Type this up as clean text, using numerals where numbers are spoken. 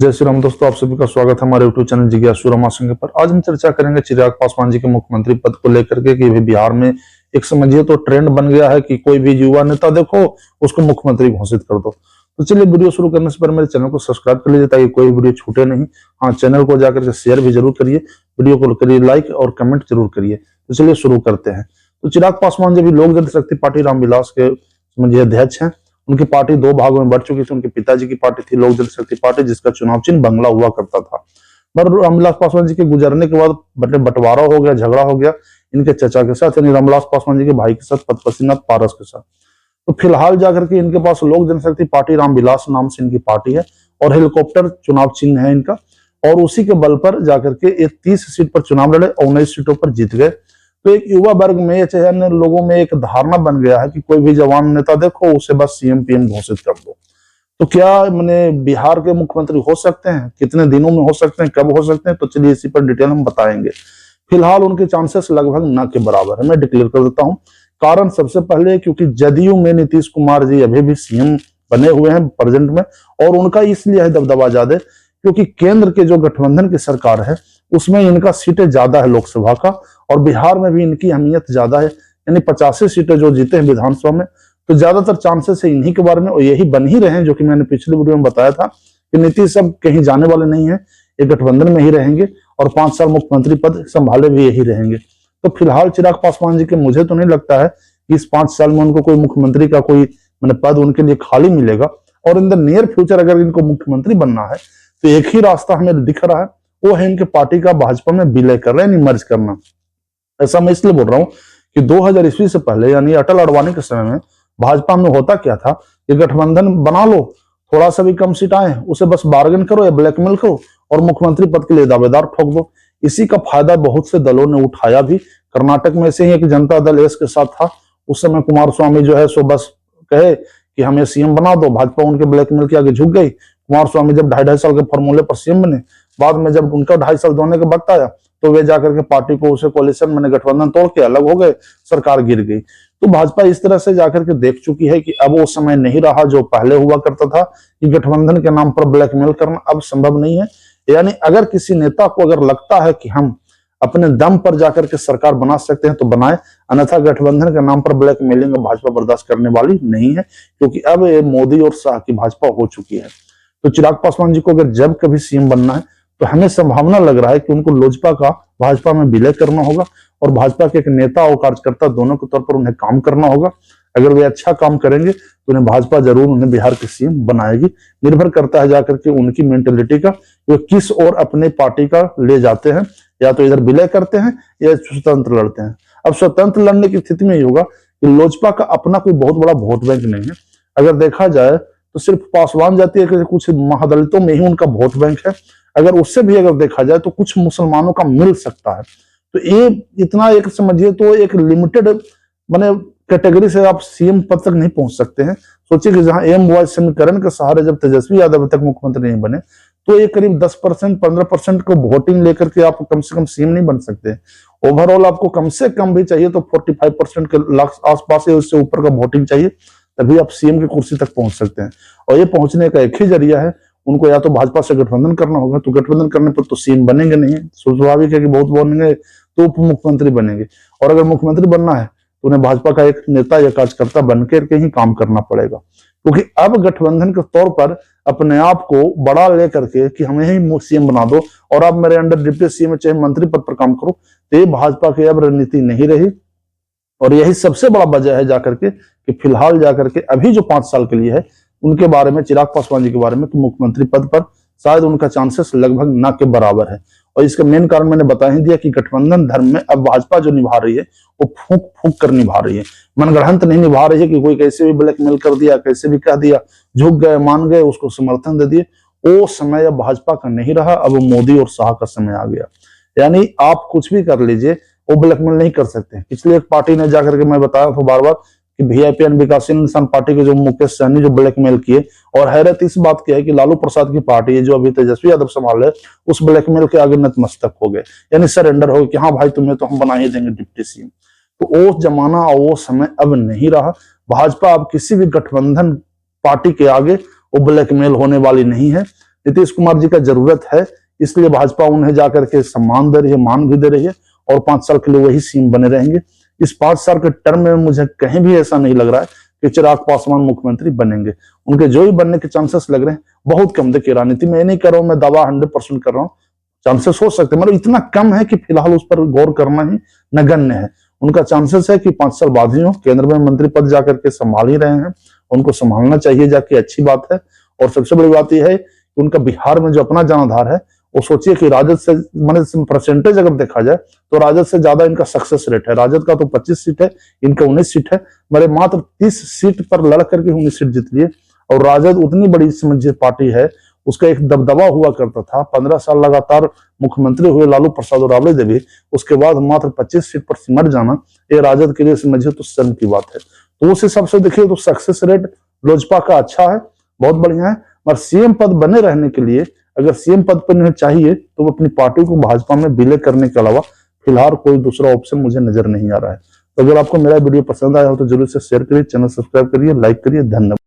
जय श्री राम दोस्तों, आप सभी का स्वागत है हमारे यूट्यूब चैनल जिज्ञासु रमाशंकर पर। आज हम चर्चा करेंगे चिराग पासवान जी के मुख्यमंत्री पद को लेकर के कि बिहार में एक समझिए तो ट्रेंड बन गया है कि कोई भी युवा नेता देखो उसको मुख्यमंत्री घोषित कर दो। तो चलिए वीडियो शुरू करने से पहले मेरे चैनल को सब्सक्राइब कर लीजिए ताकि कोई वीडियो छूटे नहीं। हाँ, चैनल को जाकर के शेयर भी जरूर करिए, वीडियो को करिए लाइक और कमेंट जरूर करिए। तो चलिए शुरू करते हैं। तो चिराग पासवान जब लोक जनशक्ति पार्टी रामविलास के समझिए अध्यक्ष हैं। उनकी पार्टी दो भागों में बढ़ चुकी थी। उनके पिताजी की पार्टी थी लोक जनशक्ति पार्टी, जिसका चुनाव चिन्ह बंगला हुआ करता था। पर रामविलास पासवान जी के गुजरने के बाद बंटवारा हो गया, झगड़ा हो गया इनके चचा के साथ, यानी रामविलास पासवान जी के भाई के साथ, पद्मश्रीनाथ पारस के साथ। तो फिलहाल जाकर के इनके पास लोक जनशक्ति पार्टी रामविलास नाम से इनकी पार्टी है और हेलीकॉप्टर चुनाव चिन्ह है इनका। और उसी के बल पर जाकर के ये 30 सीट पर चुनाव लड़े और 19 सीटों पर जीत गए। तो एक युवा वर्ग में चाहे अन्य लोगों में एक धारणा बन गया है कि कोई भी जवान नेता देखो उसे बस सीएम पीएम घोषित कर दो। तो क्या मैंने बिहार के मुख्यमंत्री हो सकते हैं? कितने दिनों में हो सकते हैं? कब हो सकते हैं? तो चलिए इसी पर डिटेल हम बताएंगे। फिलहाल उनके चांसेस लगभग न के बराबर है, मैं डिक्लेयर कर देता हूं। कारण सबसे पहले क्योंकि जदयू में नीतीश कुमार जी अभी भी सीएम बने हुए हैं प्रेजेंट में, और उनका इसलिए है दबदबा ज्यादा क्योंकि केंद्र के जो गठबंधन की सरकार है उसमें इनका सीटें ज्यादा है लोकसभा का, और बिहार में भी इनकी अहमियत ज्यादा है, यानी 85 सीटें जो जीते हैं विधानसभा में। तो ज्यादातर चांसेस है इन्हीं के बारे में, और यही बन ही रहे हैं, जो कि मैंने पिछले वीडियो में बताया था कि नीतीश अब कहीं जाने वाले नहीं है, ये गठबंधन में ही रहेंगे और 5 साल मुख्यमंत्री पद संभाले भी यही रहेंगे। तो फिलहाल चिराग पासवान जी के मुझे तो नहीं लगता है कि इस 5 साल में उनको कोई मुख्यमंत्री का कोई पद उनके लिए खाली मिलेगा। और इन द नियर फ्यूचर अगर इनको मुख्यमंत्री बनना है तो एक ही रास्ता हमें दिख रहा है, वो है इनके पार्टी का भाजपा में विलय कर रहे हैं, मर्ज करना। ऐसा मैं इसलिए बोल रहा हूँ कि 2000 ईस्वी से पहले यानी अटल अडवाणी के समय में भाजपा में होता क्या था कि गठबंधन बना लो, थोड़ा सा भी कम सीट आए उसे बस बार्गेन करो या ब्लैकमेल करो और मुख्यमंत्री पद के लिए दावेदार ठोक दो। इसी का फायदा बहुत से दलों ने उठाया भी। कर्नाटक में से ही एक जनता दल एस के साथ था। उस समय कुमार स्वामी जो है सो बस कहे कि हमें सीएम बना दो, भाजपा उनके ब्लैकमेल के आगे झुक गई। कुमार स्वामी जब 2.5 साल के फॉर्मूले पर सीएम बने, बाद में जब उनका 2.5 साल होने का वक्त आया तो वे जाकर के पार्टी को उसे कोalition में गठबंधन तोड़ के अलग हो गए, सरकार गिर गई। तो भाजपा इस तरह से जाकर के देख चुकी है कि अब वो समय नहीं रहा जो पहले हुआ करता था कि गठबंधन के नाम पर ब्लैकमेल करना अब संभव नहीं है। यानी अगर किसी नेता को अगर लगता है कि हम अपने दम पर जाकर के सरकार बना सकते हैं तो बनाए, अन्यथा गठबंधन के नाम पर ब्लैकमेलिंग भाजपा बर्दाश्त करने वाली नहीं है, क्योंकि अब ये मोदी और शाह की भाजपा हो चुकी है। तो चिराग पासवान जी को अगर जब कभी सीएम बनना है तो हमें संभावना लग रहा है कि उनको लोजपा का भाजपा में विलय करना होगा और भाजपा के एक नेता और कार्यकर्ता दोनों के तौर पर उन्हें काम करना होगा। अगर वे अच्छा काम करेंगे तो उन्हें भाजपा जरूर उन्हें बिहार के सीएम बनाएगी। निर्भर करता है जाकर के उनकी मेंटेलिटी का, वे किस और अपने पार्टी का ले जाते हैं, या तो इधर विलय करते हैं या स्वतंत्र लड़ते हैं। अब स्वतंत्र लड़ने की स्थिति में ये होगा कि लोजपा का अपना कोई बहुत बड़ा वोट बैंक नहीं है। अगर देखा जाए तो सिर्फ पासवान जाति के कुछ महादलितों में ही उनका वोट बैंक है। अगर उससे भी अगर देखा जाए तो कुछ मुसलमानों का मिल सकता है। तो ये इतना एक समझिए तो एक लिमिटेड कैटेगरी से आप सीएम पद तक नहीं पहुंच सकते हैं। सोचिए कि जहां एम वाई समीकरण के सहारे जब तेजस्वी यादव तक मुख्यमंत्री नहीं बने तो ये करीब 10% 15% को वोटिंग लेकर के आप कम से कम सीएम नहीं बन सकते। ओवरऑल आपको कम से कम भी चाहिए तो 45% के आसपास या उससे ऊपर का वोटिंग चाहिए, तभी आप सीएम की कुर्सी तक पहुंच सकते हैं। और ये पहुंचने का एक ही जरिया है, उनको या तो भाजपा से गठबंधन करना होगा, तो गठबंधन करने पर तो सीएम बनेंगे नहीं, स्वाभाविक है कि बहुत बनेंगे तो उप मुख्यमंत्री बनेंगे। और अगर मुख्यमंत्री बनना है तो उन्हें भाजपा का एक नेता या कार्यकर्ता बनकर के ही काम करना पड़ेगा, क्योंकि अब गठबंधन के तौर पर अपने आप को बड़ा लेकर के कि हमें ही सीएम बना दो और अब मेरे अंडर डिप्टी सीएम चाहे मंत्री पद पर काम करो, तो ये भाजपा की अब रणनीति नहीं रही। और यही सबसे बड़ा वजह है जाकर के कि फिलहाल जाकर के अभी जो 5 साल के लिए है उनके बारे में, चिराग पासवान जी के बारे में, कि मुख्यमंत्री पद पर शायद उनका चांसेस लगभग ना के बराबर है। और इसका मेन कारण मैंने बता ही दिया कि गठबंधन धर्म में अब भाजपा जो निभा रही है वो फूंक फूंक कर निभा रही है, मनगढ़ंत नहीं निभा रही है कि कोई कैसे भी ब्लैकमेल कर दिया, कैसे भी कह दिया, झुक गए, मान गए, उसको समर्थन दे दिए। वो समय अब भाजपा का नहीं रहा, अब मोदी और शाह का समय आ गया। यानी आप कुछ भी कर लीजिए, वो ब्लैकमेल नहीं कर सकते। पिछली एक पार्टी ने जाकर के, मैं बताया था बार बार कि वीआईपी विकासशील इंसान पार्टी के जो मुकेश सहनी जो ब्लैकमेल किए, और हैरत इस बात की है कि लालू प्रसाद की पार्टी है जो अभी तेजस्वी यादव संभाल रहे, उस ब्लैकमेल के आगे नतमस्तक हो गए, यानी सरेंडर हो गए कि हाँ भाई तुम्हें तो हम बना ही देंगे डिप्टी सीएम। तो वो जमाना और वो समय अब नहीं रहा। भाजपा अब किसी भी गठबंधन पार्टी के आगे वो ब्लैकमेल होने वाली नहीं है। नीतीश कुमार जी का जरूरत है, इसलिए भाजपा उन्हें जाकर के सम्मान दे रही है, मान भी दे रही है, और 5 साल के लिए वही सीएम बने रहेंगे। इस 5 साल के टर्म में मुझे कहीं भी ऐसा नहीं लग रहा है कि चिराग पासवान मुख्यमंत्री बनेंगे। उनके जो ही बनने के चांसेस लग रहे हैं बहुत कम। देखिए, राजनीति में ये नहीं कर रहा हूं मैं, दावा 100% कर रहा हूँ, चांसेस हो सकते हैं, मतलब इतना कम है कि फिलहाल उस पर गौर करना ही नगण्य है। उनका चांसेस है कि 5 साल बाद ही हो, केंद्र में मंत्री पद जाकर के संभाल ही रहे हैं, उनको संभालना चाहिए जाके, अच्छी बात है। और सबसे बड़ी बात यह है कि उनका बिहार में जो अपना जनाधार है, वो सोचिए कि राजद से मैंने परसेंटेज अगर देखा जाए तो राजद से ज्यादा इनका सक्सेस रेट है। राजद का तो 25 सीट है, इनका 19 सीट है, मेरे मात्र 30 सीट पर लड़ करके 19 सीट जीत लिए। और राजद उतनी बड़ी समझिए पार्टी है, उसका एक दबदबा हुआ करता था। 15 साल लगातार मुख्यमंत्री हुए लालू प्रसाद और राबड़ी देवी, उसके बाद मात्र 25 सीट पर सिमट जाना, ये राजद के लिए समझिए तो शर्म की बात है। तो उस हिसाब से देखिए तो सक्सेस रेट लोजपा का अच्छा है, बहुत बढ़िया है। और सीएम पद बने रहने के लिए अगर सीएम पद पर उन्हें चाहिए तो वो अपनी पार्टी को भाजपा में विलय करने के अलावा फिलहाल कोई दूसरा ऑप्शन मुझे नजर नहीं आ रहा है। तो अगर आपको मेरा वीडियो पसंद आया हो तो जरूर से शेयर करिए, चैनल सब्सक्राइब करिए, लाइक करिए। धन्यवाद।